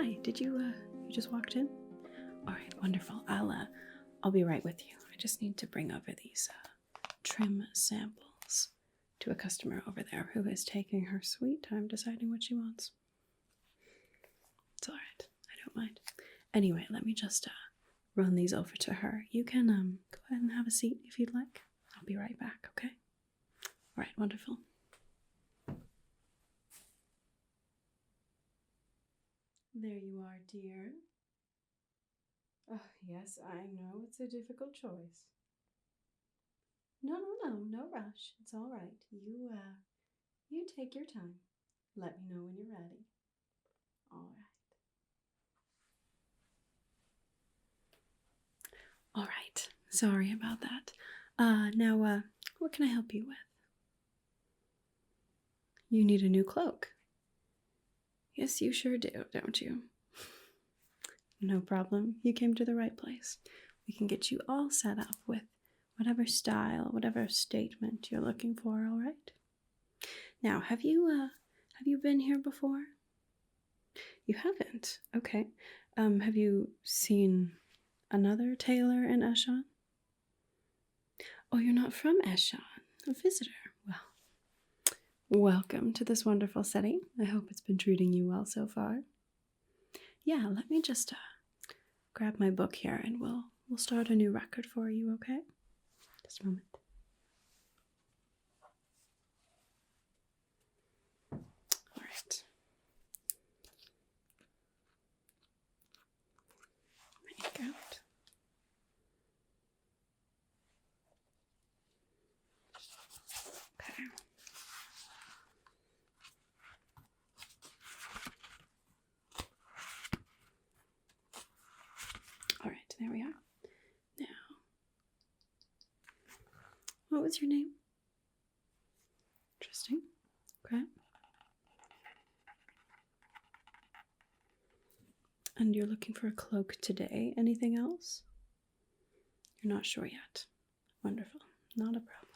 Hi, did you just walked in? All right, wonderful. I'll be right with you. I just need to bring over these trim samples to a customer over there who is taking her sweet time deciding what she wants. It's all right. I don't mind. Anyway, let me just run these over to her. You can go ahead and have a seat if you'd like. I'll be right back, okay? All right, wonderful. There you are, dear. Oh, yes, I know it's a difficult choice. No rush. It's all right. You take your time. Let me know when you're ready. All right. All right. Sorry about that. Now, what can I help you with? You need a new cloak. Yes, you sure do, don't you? No problem. You came to the right place. We can get you all set up with whatever style, whatever statement you're looking for, all right? Now, have you been here before? You haven't? Okay. Have you seen another tailor in Eshon? Oh, you're not from Eshon. A visitor. Well, welcome to this wonderful city. I hope it's been treating you well so far. Yeah, let me just grab my book here and we'll start a new record for you, okay? Just a moment. All right. Make out. Okay. All right, there we are. Now, what was your name? Interesting. Okay. And you're looking for a cloak today. Anything else? You're not sure yet. Wonderful. Not a problem.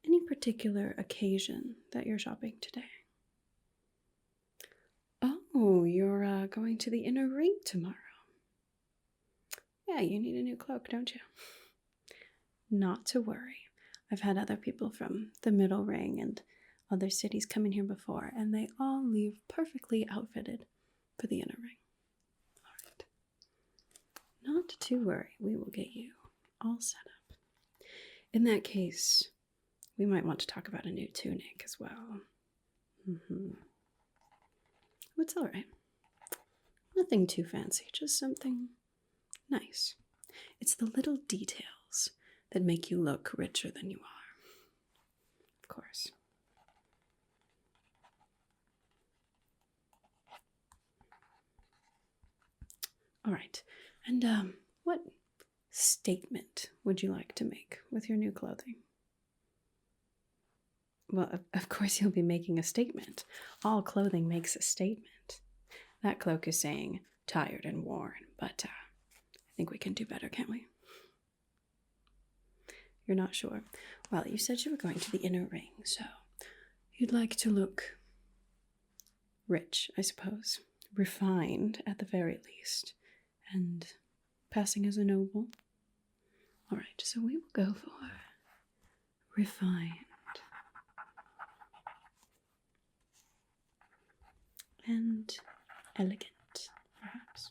Any particular occasion that you're shopping today? Oh, you're going to the Inner Ring tomorrow. Yeah, you need a new cloak, don't you? Not to worry. I've had other people from the Middle Ring and other cities come in here before, and they all leave perfectly outfitted for the Inner Ring. All right. Not to worry. We will get you all set up. In that case, we might want to talk about a new tunic as well. It's all right. Nothing too fancy, just something nice. It's the little details that make you look richer than you are. Of course. All right. And what statement would you like to make with your new clothing? Well, of course you'll be making a statement. All clothing makes a statement. That cloak is saying tired and worn, but I think we can do better, can't we? You're not sure? Well, you said you were going to the Inner Ring, so you'd like to look rich, I suppose. Refined, at the very least. And passing as a noble. All right, so we will go for refined. And elegant, perhaps.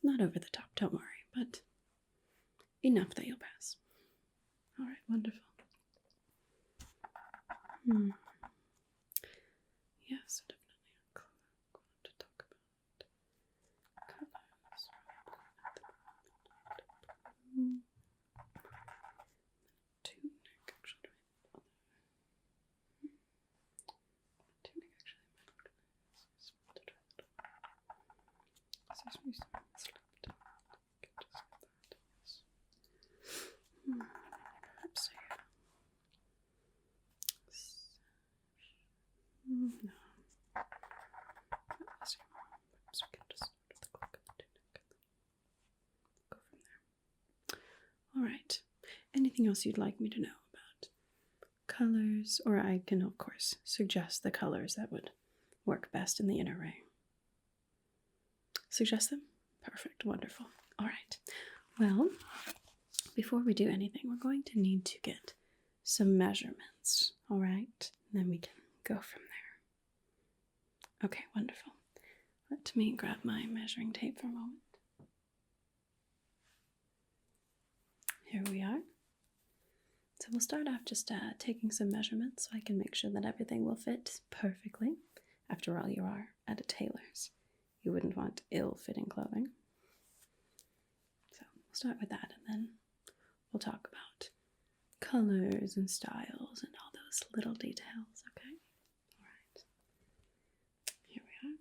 Not over the top, don't worry, but enough that you'll pass. All right, wonderful. Yes, definitely. I want to talk about colors. Tunic, actually. Tunic, actually. Sesame slept. Perhaps no. Perhaps we can just start with the cloak and the tunic. Go from there. All right. Anything else you'd like me to know about colors? Or I can, of course, suggest the colors that would work best in the inner ring? Suggest them? Perfect, wonderful. All right. Well, before we do anything, we're going to need to get some measurements, all right? And then we can go from there. Okay, wonderful. Let me grab my measuring tape for a moment. Here we are. So we'll start off just taking some measurements so I can make sure that everything will fit perfectly. After all, you are at a tailor's. You wouldn't want ill-fitting clothing. So we'll start with that, and then we'll talk about colors and styles and all those little details, okay? All right. Here we are.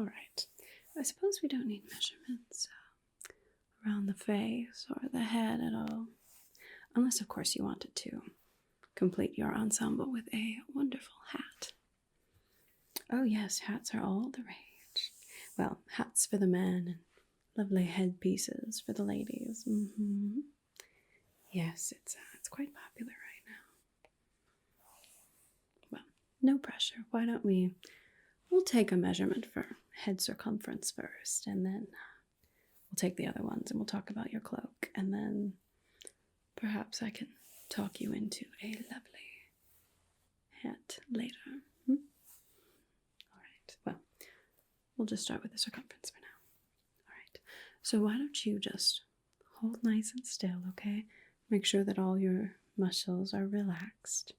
All right. I suppose we don't need measurements around the face or the head at all. Unless, of course, you wanted to complete your ensemble with a wonderful hat. Oh yes, hats are all the rage. Well, hats for the men and lovely headpieces for the ladies. Yes, it's quite popular right now. Well, no pressure. Why don't we'll take a measurement for head circumference first, and then we'll take the other ones and we'll talk about your cloak, and then perhaps I can talk you into a lovely hat later. All right, well, we'll just start with the circumference for now. All right, so why don't you just hold nice and still, okay? Make sure that all your muscles are relaxed.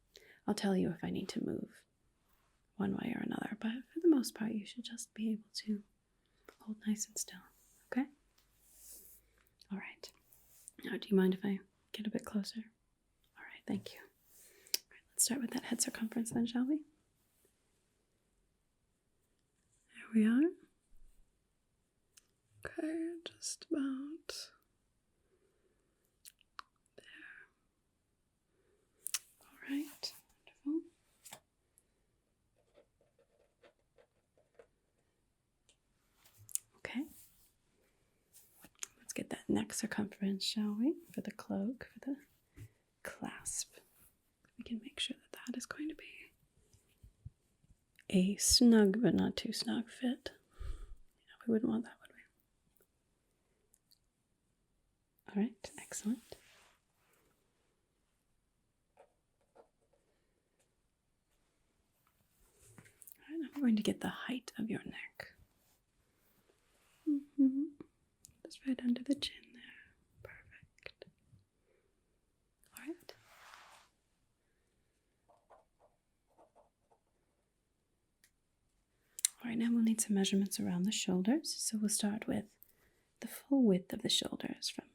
I'll tell you if I need to move one way or another, but for the most part, you should just be able to hold nice and still, okay? All right. Now, do you mind if I get a bit closer? All right, thank you. All right, let's start with that head circumference then, shall we? There we are. Okay, just about there. All right, wonderful. Okay. Let's get that neck circumference, shall we? For the cloak, for the clasp. We can make sure that that is going to be a snug but not too snug fit. Yeah, we wouldn't want that, would we? All right, excellent. All right, now we're going to get the height of your neck. Just right under the chin there. Perfect. All right. All right, now we'll need some measurements around the shoulders. So we'll start with the full width of the shoulders from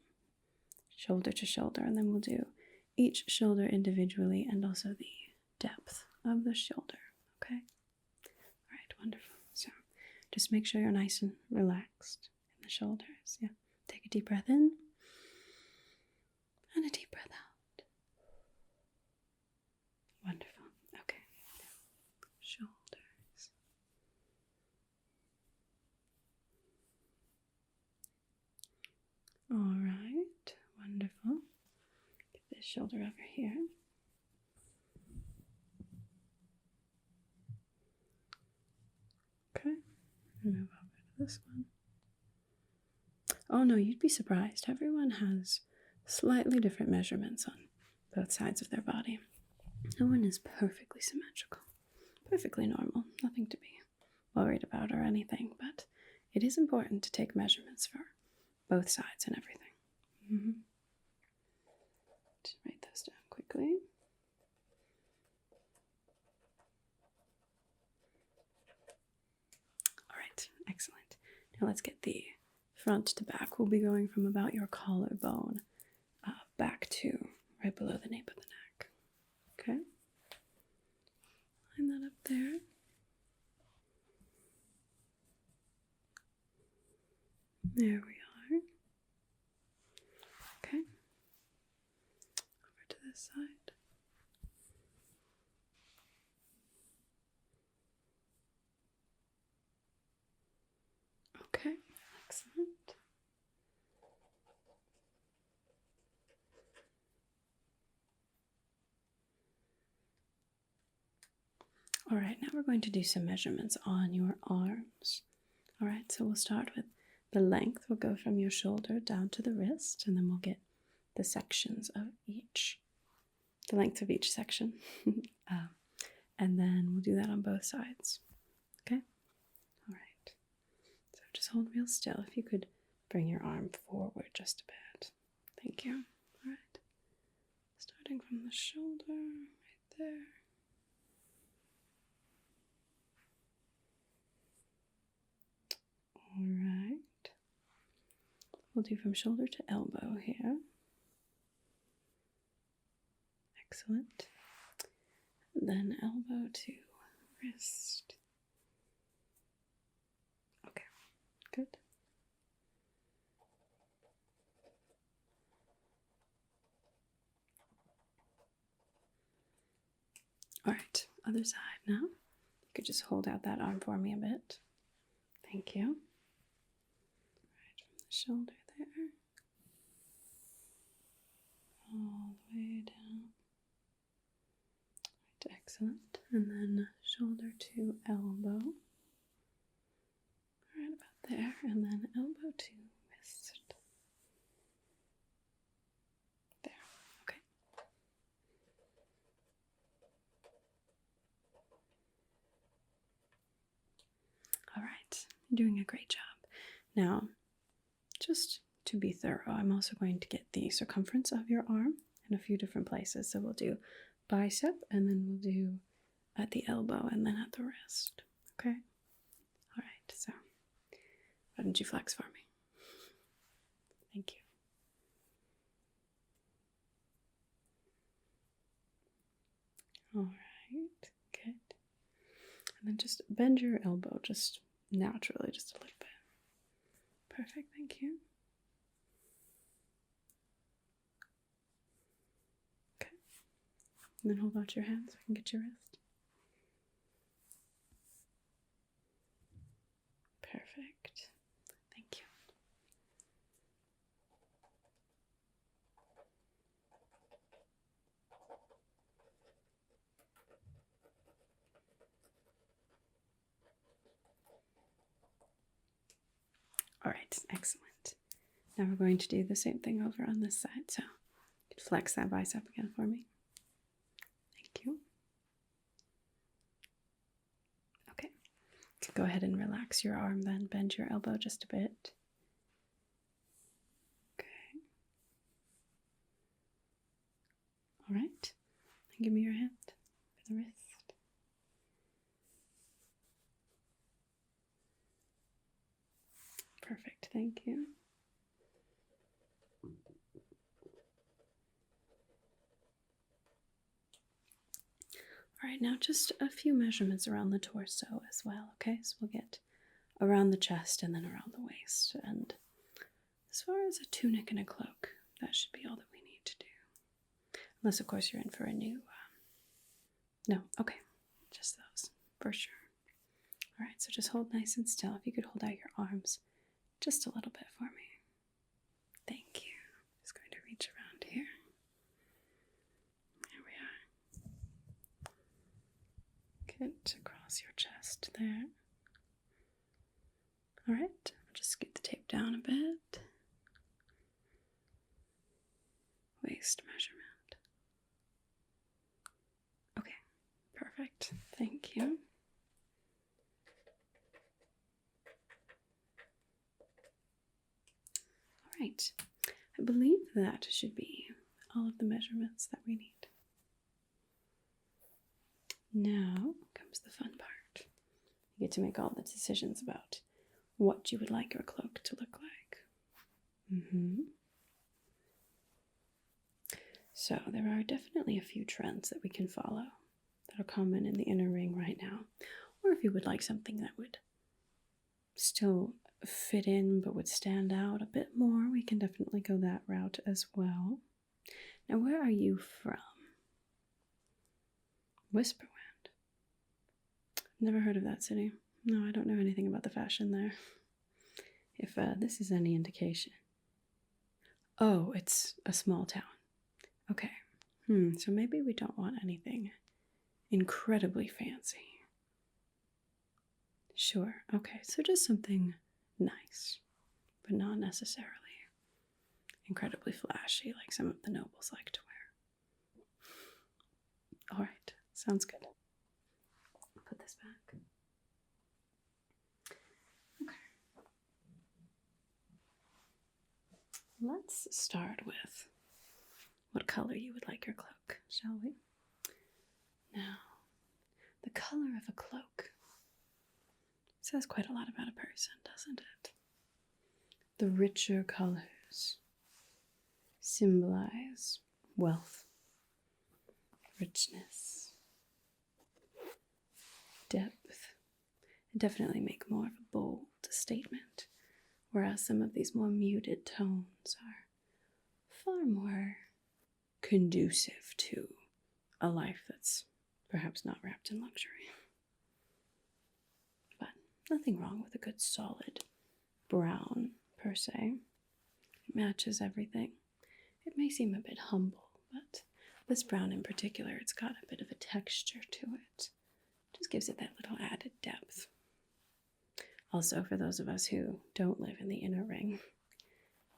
shoulder to shoulder, and then we'll do each shoulder individually and also the depth of the shoulder, okay? All right, wonderful. So just make sure you're nice and relaxed in the shoulders. Yeah, take a deep breath in and a deep breath out. Wonderful. Okay. Shoulders. All right, wonderful. Get this shoulder over here. Okay, and move over to this one. Oh no, you'd be surprised. Everyone has slightly different measurements on both sides of their body. No one is perfectly symmetrical. Perfectly normal. Nothing to be worried about or anything, but it is important to take measurements for both sides and everything. Just write those down quickly. All right, excellent. Now let's get the front to back. We'll be going from about your collarbone back to right below the nape of the neck. Okay? Line that up there. There we are. Okay. Over to this side. Okay, excellent. All right, now we're going to do some measurements on your arms. All right, so we'll start with the length. We'll go from your shoulder down to the wrist, and then we'll get the sections of each, the length of each section. And then we'll do that on both sides. Okay? All right. So just hold real still. If you could bring your arm forward just a bit. Thank you. All right. Starting from the shoulder, right there. All right. We'll do from shoulder to elbow here. Excellent. And then elbow to wrist. Okay, good. All right, other side now. You could just hold out that arm for me a bit. Thank you. Right from the shoulder there. All the way down. Right, excellent. And then shoulder to elbow. Right about there. And then elbow to wrist. There. Okay. All right. You're doing a great job. Now, just to be thorough, I'm also going to get the circumference of your arm in a few different places. So we'll do bicep, and then we'll do at the elbow, and then at the wrist. Okay? All right, so why don't you flex for me? Thank you. All right, good. And then just bend your elbow just naturally, just a little bit. Perfect, thank you. Okay. And then hold out your hand so I can get your wrist. Perfect. Thank you. All right, excellent. Now we're going to do the same thing over on this side. So flex that bicep again for me. Thank you. Okay. So go ahead and relax your arm then. Bend your elbow just a bit. Okay. All right. And give me your hand for the wrist. Perfect, thank you. All right, now just a few measurements around the torso as well, okay? So we'll get around the chest and then around the waist. And as far as a tunic and a cloak, that should be all that we need to do. Unless, of course, you're in for a new... No, okay, just those, for sure. All right, so just hold nice and still. If you could hold out your arms just a little bit for me. Thank you. Just going to reach around here. There we are. Get across your chest there. All right, I'll just scoot the tape down a bit. Waist measurement. Okay, perfect. Thank you. Right, I believe that should be all of the measurements that we need. Now comes the fun part. You get to make all the decisions about what you would like your cloak to look like. So there are definitely a few trends that we can follow that are common in the inner ring right now. Or if you would like something that would still fit in but would stand out a bit more, we can definitely go that route as well. Now, where are you from? Whisperwind. Never heard of that city. No, I don't know anything about the fashion there. If this is any indication. Oh, it's a small town. Okay. So maybe we don't want anything incredibly fancy. Sure. Okay, so just something nice, but not necessarily incredibly flashy like some of the nobles like to wear. All right, sounds good. Put this back. Okay. Let's start with what color you would like your cloak, shall we? Now, the color of a cloak says quite a lot about a person, doesn't it? The richer colors symbolize wealth, richness, depth, and definitely make more of a bold statement, whereas some of these more muted tones are far more conducive to a life that's perhaps not wrapped in luxury. But nothing wrong with a good solid brown per se. It matches everything. It may seem a bit humble, but this brown in particular, it's got a bit of a texture to it. Just gives it that little added depth. Also, for those of us who don't live in the inner ring,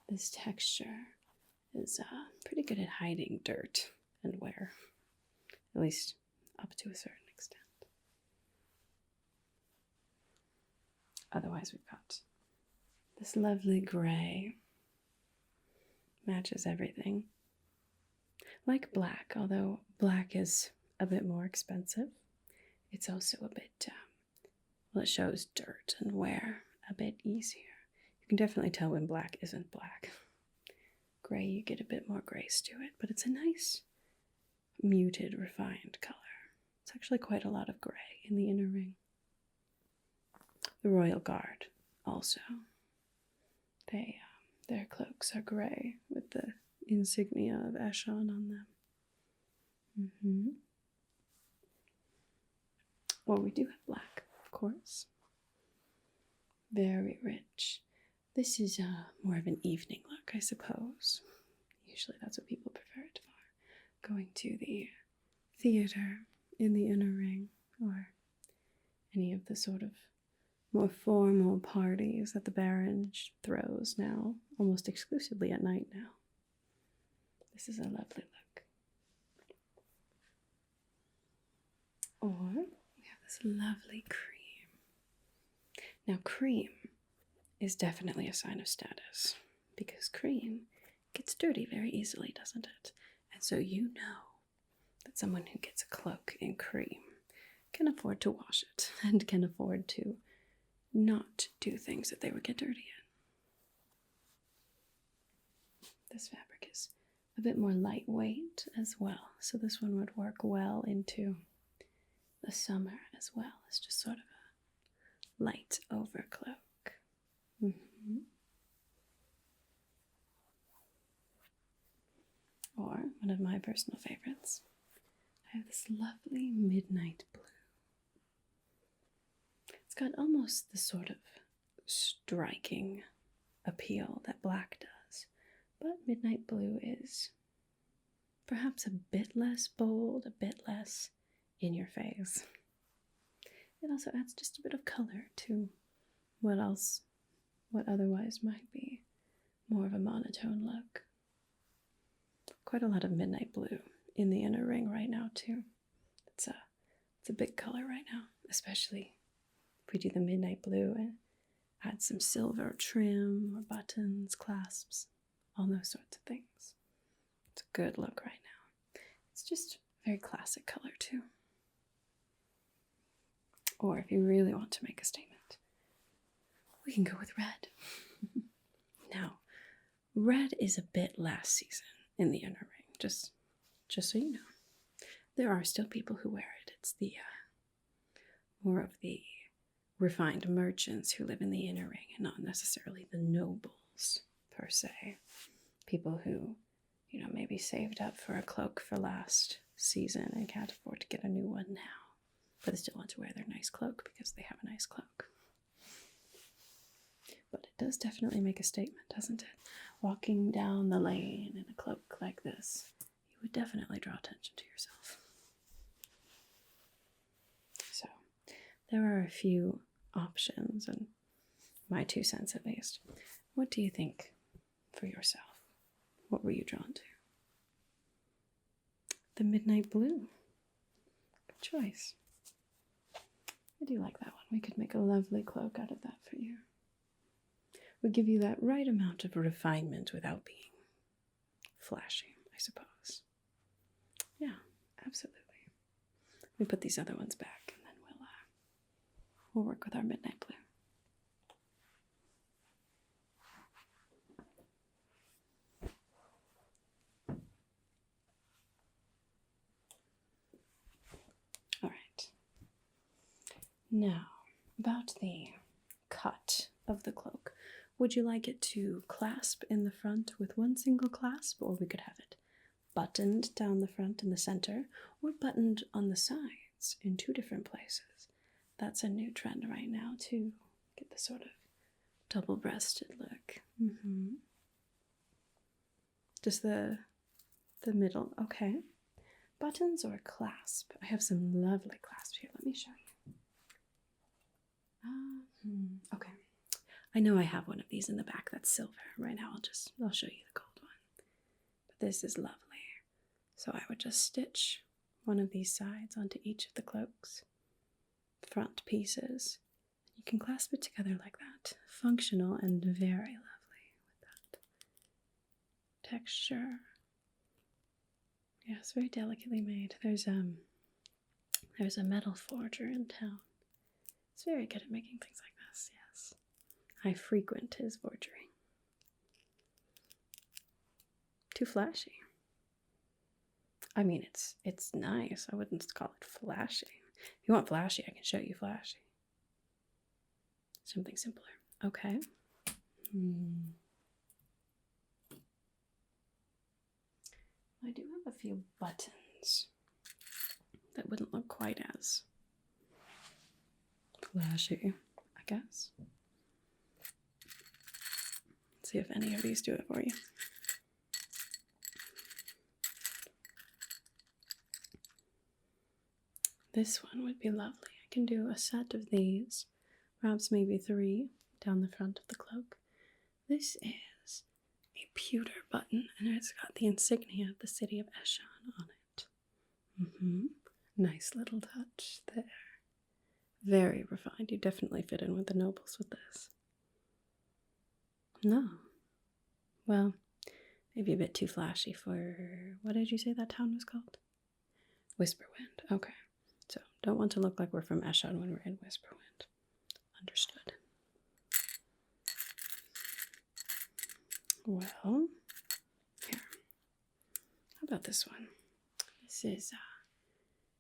this texture is pretty good at hiding dirt and wear, at least up to a certain extent. Otherwise, we've got this lovely gray. Matches everything. Like black, although black is a bit more expensive, it's also a bit, well, it shows dirt and wear a bit easier. You can definitely tell when black isn't black. Gray, you get a bit more grace to it, but it's a nice, muted, refined color. It's actually quite a lot of gray in the inner ring. The Royal Guard, also. Their cloaks are gray with the insignia of Eshon on them. Or we do have black, of course. Very rich. This is more of an evening look, I suppose. Usually that's what people prefer it for. Going to the theater in the inner ring, or any of the sort of more formal parties that the Baron throws now, almost exclusively at night now. This is a lovely look. Or we have this lovely cream. Now, cream is definitely a sign of status, because cream gets dirty very easily, doesn't it? And so you know that someone who gets a cloak in cream can afford to wash it and can afford to not do things that they would get dirty in. This fabric is a bit more lightweight as well, so this one would work well into the summer as well. It's just sort of a light overcloak. Or one of my personal favorites, I have this lovely midnight blue. It's got almost the sort of striking appeal that black does, but midnight blue is perhaps a bit less bold, a bit less in your face. It also adds just a bit of color to what otherwise might be more of a monotone look. Quite a lot of midnight blue in the inner ring right now too. It's a big color right now, especially if we do the midnight blue and add some silver trim or buttons, clasps, all those sorts of things. It's a good look right now. It's just a very classic color too. Or if you really want to make a statement, we can go with red. Now, red is a bit last season in the inner ring, just so you know. There are still people who wear it. It's the more of the refined merchants who live in the inner ring and not necessarily the nobles per se. People who, maybe saved up for a cloak for last season and can't afford to get a new one now, but they still want to wear their nice cloak because they have a nice cloak. But it does definitely make a statement, doesn't it? Walking down the lane in a cloak like this, you would definitely draw attention to yourself. So, there are a few options, and my 2 cents at least. What do you think for yourself? What were you drawn to? The midnight blue. Good choice. I do like that one. We could make a lovely cloak out of that for you. Would give you that right amount of refinement without being flashy, I suppose. Yeah, absolutely. We put these other ones back, and then we'll work with our midnight blue. All right. Now, about the cut of the cloak. Would you like it to clasp in the front with one single clasp, or we could have it buttoned down the front in the center, or buttoned on the sides in 2 different places? That's a new trend right now, to get the sort of double-breasted look. Just the middle, okay. Buttons or clasp? I have some lovely clasps here. Let me show you. Okay. I know I have one of these in the back that's silver. Right now I'll show you the gold one. But this is lovely. So I would just stitch one of these sides onto each of the cloaks. Front pieces. You can clasp it together like that. Functional and very lovely with that texture. Yeah, it's very delicately made. There's a metal forger in town. It's very good at making things like this, yes. I frequent his forgery. Too flashy. I mean, it's nice. I wouldn't call it flashy. If you want flashy, I can show you flashy. Something simpler. Okay. I do have a few buttons that wouldn't look quite as flashy, I guess. Let's see if any of these do it for you. This one would be lovely. I can do a set of these, perhaps maybe 3 down the front of the cloak. This is a pewter button, and it's got the insignia of the city of Eshon on it. Nice little touch there. Very refined. You definitely fit in with the nobles with this. No. Well, maybe a bit too flashy for, what did you say that town was called? Whisperwind. Okay. So, don't want to look like we're from Eshon when we're in Whisperwind. Understood. Well, here. How about this one? This is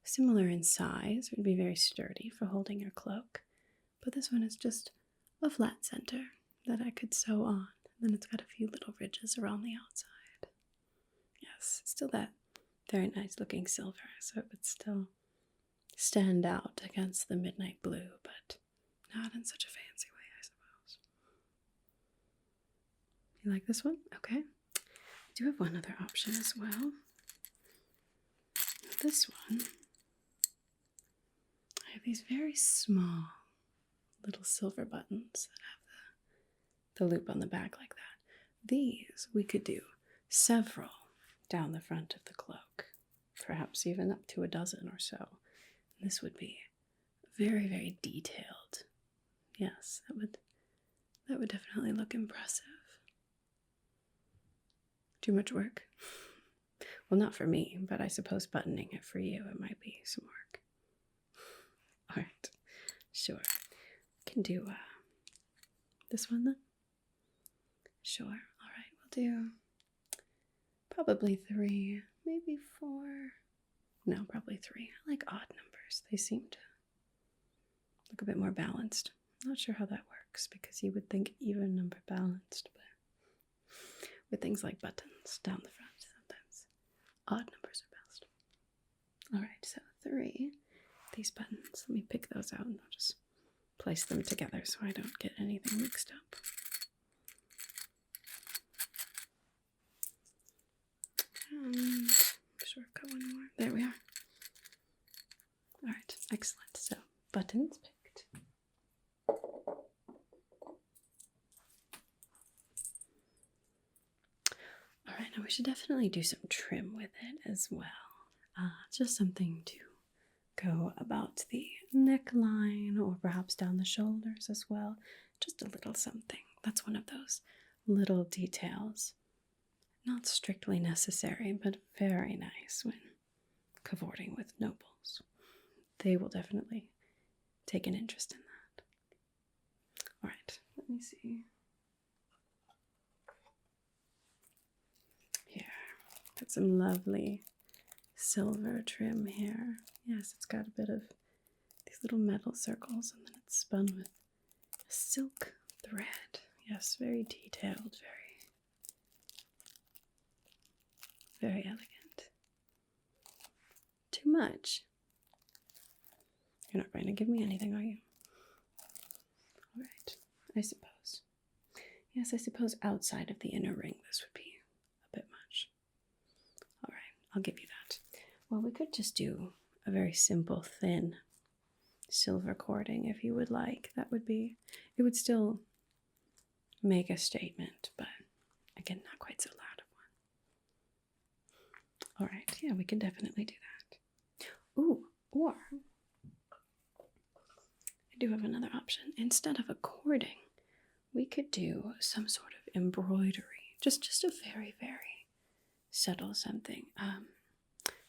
similar in size. It would be very sturdy for holding your cloak. But this one is just a flat center that I could sew on. And then it's got a few little ridges around the outside. Yes, still that very nice looking silver, so it would still stand out against the midnight blue, but not in such a fancy way, I suppose. You like this one? Okay. I do have one other option as well. This one, I have these very small little silver buttons that have the loop on the back like that. These we could do several down the front of the cloak, perhaps even up to a dozen or so. And this would be very, very detailed. Yes, that would definitely look impressive. Too much work? Well, not for me, but I suppose buttoning it for you, it might be some work. All right, sure. Can do this one then? Sure. All right, we'll do probably 3, maybe 4. No, probably 3. I like odd numbers. They seem to look a bit more balanced. I'm not sure how that works because you would think even number balanced, but with things like buttons down the front, sometimes odd numbers are best. All right, so 3. These buttons, let me pick those out and I'll just place them together so I don't get anything mixed up. And I'm sure I've got one more. There we are. All right, excellent. So buttons picked. we should definitely do some trim with it as well. Just something to go about the neckline or perhaps down the shoulders as well. Just a little something. That's one of those little details. Not strictly necessary, but very nice when cavorting with nobles. They will definitely take an interest in that. All right, let me see. Here, got some lovely silver trim here. Yes, it's got a bit of these little metal circles, and then it's spun with a silk thread. Yes, very detailed, very elegant. Too much. You're not going to give me anything, are you? All right, I suppose. Yes, I suppose outside of the inner ring, this would be a bit much. All right, I'll give you that. Well, we could just do a very simple, thin silver cording if you would like. That would be, it would still make a statement, but again, not quite so loud of one. All right, yeah, we can definitely do that. Ooh, or I do have another option. Instead of a cording, we could do some sort of embroidery. Just a very, very subtle something.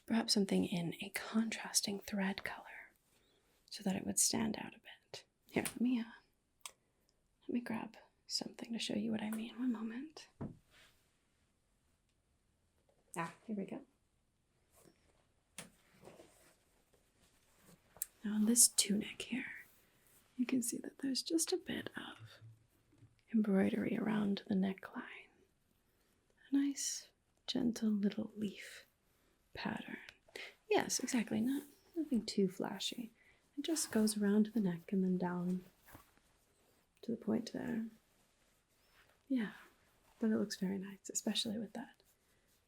Perhaps something in a contrasting thread color so that it would stand out a bit. Here, let me grab something to show you what I mean. One moment. Here we go. Now on this tunic here, you can see that there's just a bit of embroidery around the neckline. A nice, gentle little leaf pattern. Yes, exactly. Nothing too flashy. It just goes around the neck and then down to the point there. Yeah, but it looks very nice, especially with that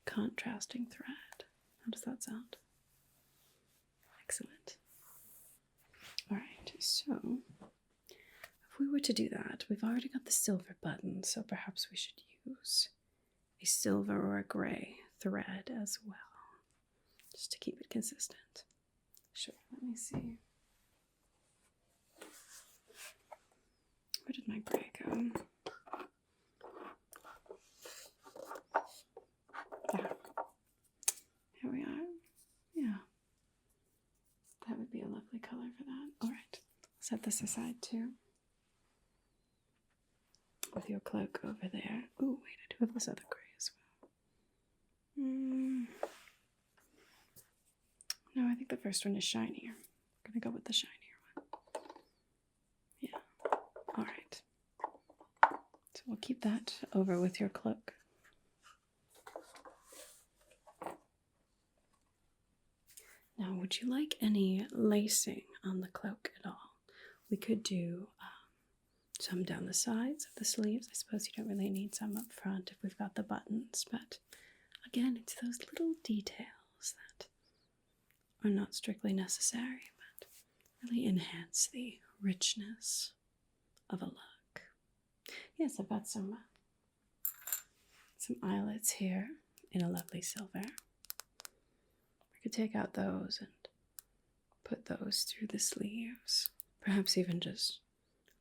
contrasting thread. How does that sound? Excellent. All right, so if we were to do that, we've already got the silver button, so perhaps we should use a silver or a gray thread as well, just to keep it consistent. Sure, let me see. Where did my gray go? Here we are. Yeah. That would be a lovely color for that. All right. Set this aside too. With your cloak over there. Ooh, wait, I do have this other gray as well. No, I think the first one is shinier. I'm gonna go with the shinier one. Yeah. All right. So we'll keep that over with your cloak. Now, would you like any lacing on the cloak at all? We could do some down the sides of the sleeves. I suppose you don't really need some up front if we've got the buttons, but again, it's those little details that are not strictly necessary, but really enhance the richness of a look. Yes, I've got some eyelets here in a lovely silver. I could take out those and put those through the sleeves. Perhaps even just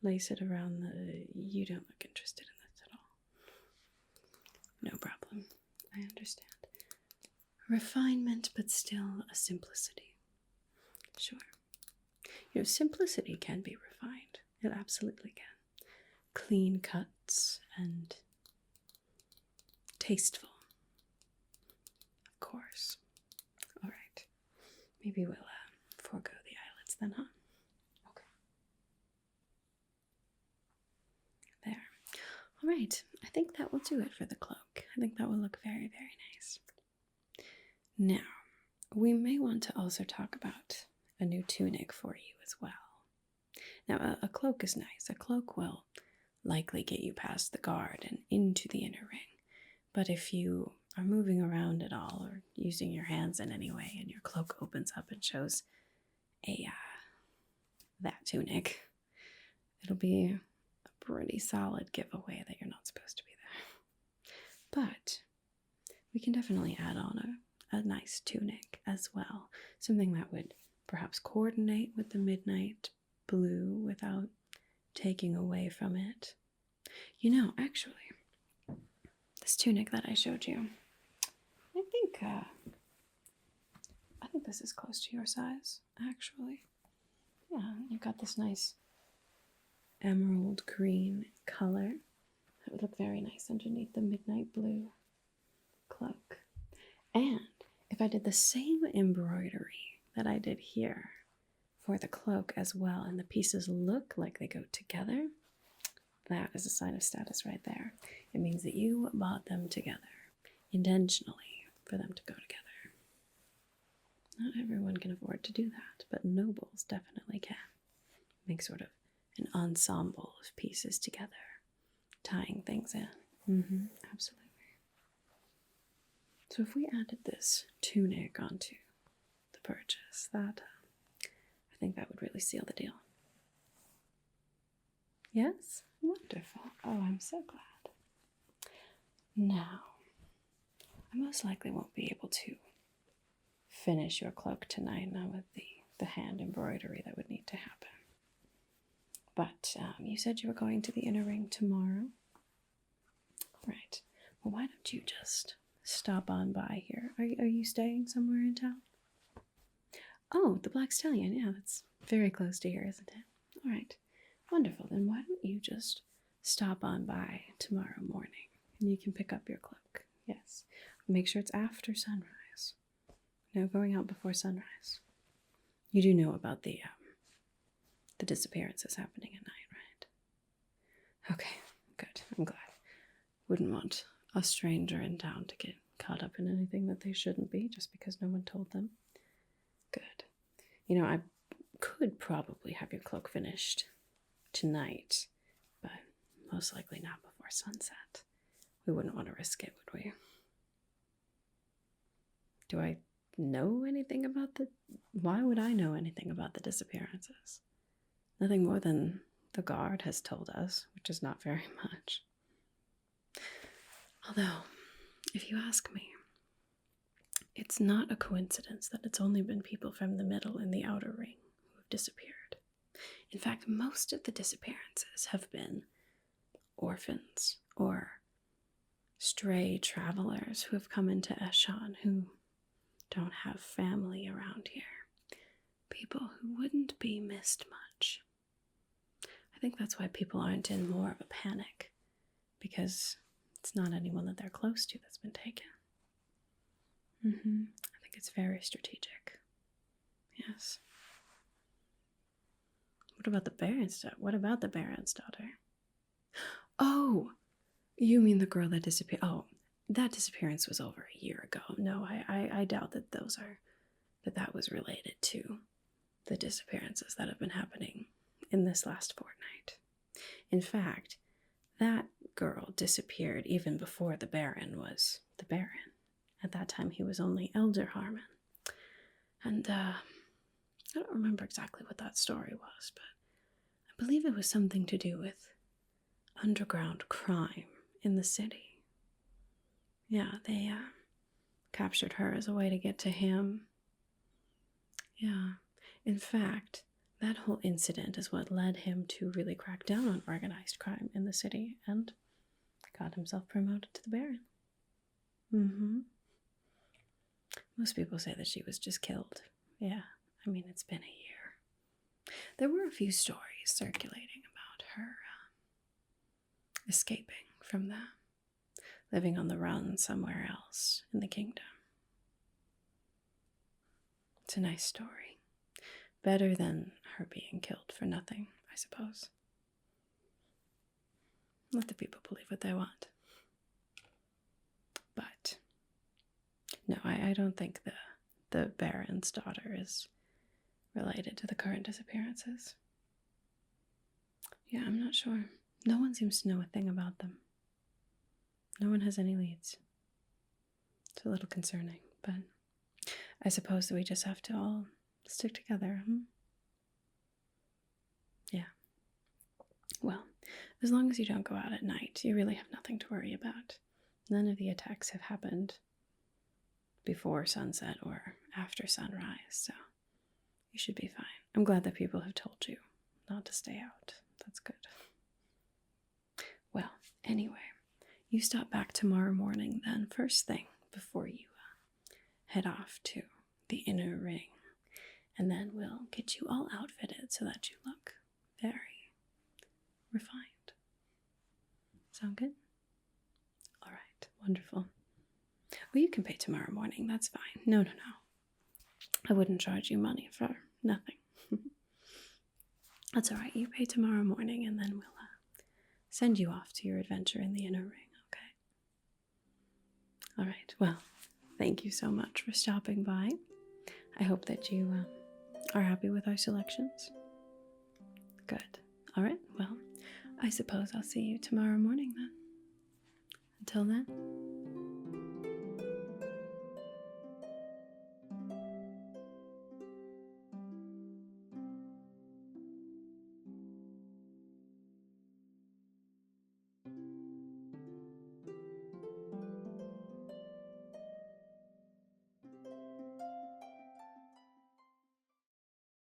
lace it around the... You don't look interested in this at all. No problem. I understand. Refinement, but still a simplicity. Sure. You know, simplicity can be refined. It absolutely can. Clean cuts and tasteful. Of course. All right. Maybe we'll forego the eyelets then, huh? Okay. There. All right. I think that will do it for the cloak. I think that will look very, very nice. Now, we may want to also talk about a new tunic for you as well. Now, a cloak is nice. A cloak will likely get you past the guard and into the inner ring. But if you are moving around at all or using your hands in any way and your cloak opens up and shows that tunic, it'll be a pretty solid giveaway that you're not supposed to be there. But we can definitely add on a nice tunic as well. Something that would perhaps coordinate with the midnight blue without taking away from it. You know, actually, this tunic that I showed you, I think this is close to your size, actually. Yeah, you've got this nice emerald green color. That would look very nice underneath the midnight blue cloak. And if I did the same embroidery that I did here for the cloak as well, and the pieces look like they go together, that is a sign of status right there. It means that you bought them together, intentionally, for them to go together. Not everyone can afford to do that, but nobles definitely can. Make sort of an ensemble of pieces together, tying things in. Absolutely. So if we added this tunic onto the purchase, that I think that would really seal the deal. Yes? Wonderful. Oh, I'm so glad. Now, I most likely won't be able to finish your cloak tonight, not with the hand embroidery that would need to happen. But you said you were going to the Inner Ring tomorrow. Right. Well, why don't you just stop on by here? Are you staying somewhere in town? Oh, the Black Stallion. Yeah, that's very close to here, isn't it? All right. Wonderful. Then why don't you just stop on by tomorrow morning and you can pick up your cloak. Yes. Make sure it's after sunrise. No going out before sunrise. You do know about the disappearances happening at night, right? Okay, good. I'm glad. Wouldn't want a stranger in town to get caught up in anything that they shouldn't be just because no one told them. Good. You know, I could probably have your cloak finished tonight, but most likely not before sunset. We wouldn't want to risk it, would we? Do I know anything about why would I know anything about the disappearances? Nothing more than the guard has told us, which is not very much. Although, if you ask me, it's not a coincidence that it's only been people from the middle and the outer ring who have disappeared. In fact, most of the disappearances have been orphans or stray travelers who have come into Eshon who don't have family around here. People who wouldn't be missed much. I think that's why people aren't in more of a panic, because it's not anyone that they're close to that's been taken. I think it's very strategic. Yes. What about the Baron's daughter? Oh, you mean the girl that disappeared? Oh, that disappearance was over a year ago. No, I doubt that that was related to the disappearances that have been happening in this last fortnight. In fact, that girl disappeared even before the Baron was the Baron. At that time, he was only Elder Harmon. And I don't remember exactly what that story was, but I believe it was something to do with underground crime in the city. Yeah, they captured her as a way to get to him. Yeah, in fact, that whole incident is what led him to really crack down on organized crime in the city and got himself promoted to the Baron. Most people say that she was just killed. Yeah, I mean, it's been a year. There were a few stories circulating about her escaping from that, living on the run somewhere else in the kingdom. It's a nice story. Better than her being killed for nothing, I suppose. Let the people believe what they want. But no, I don't think the Baron's daughter is related to the current disappearances. Yeah, I'm not sure. No one seems to know a thing about them. No one has any leads. It's a little concerning, but I suppose that we just have to all stick together. Yeah. Well, as long as you don't go out at night, you really have nothing to worry about. None of the attacks have happened before sunset or after sunrise, so you should be fine. I'm glad that people have told you not to stay out. That's good. Well, anyway, you stop back tomorrow morning then, first thing, before you head off to the inner ring. And then we'll get you all outfitted so that you look very refined. Sound good? All right, wonderful. Well, you can pay tomorrow morning. That's fine. No. I wouldn't charge you money for nothing. That's all right. You pay tomorrow morning, and then we'll send you off to your adventure in the inner ring, okay? All right. Well, thank you so much for stopping by. I hope that you are happy with our selections. Good. All right. Well, I suppose I'll see you tomorrow morning then. Until then,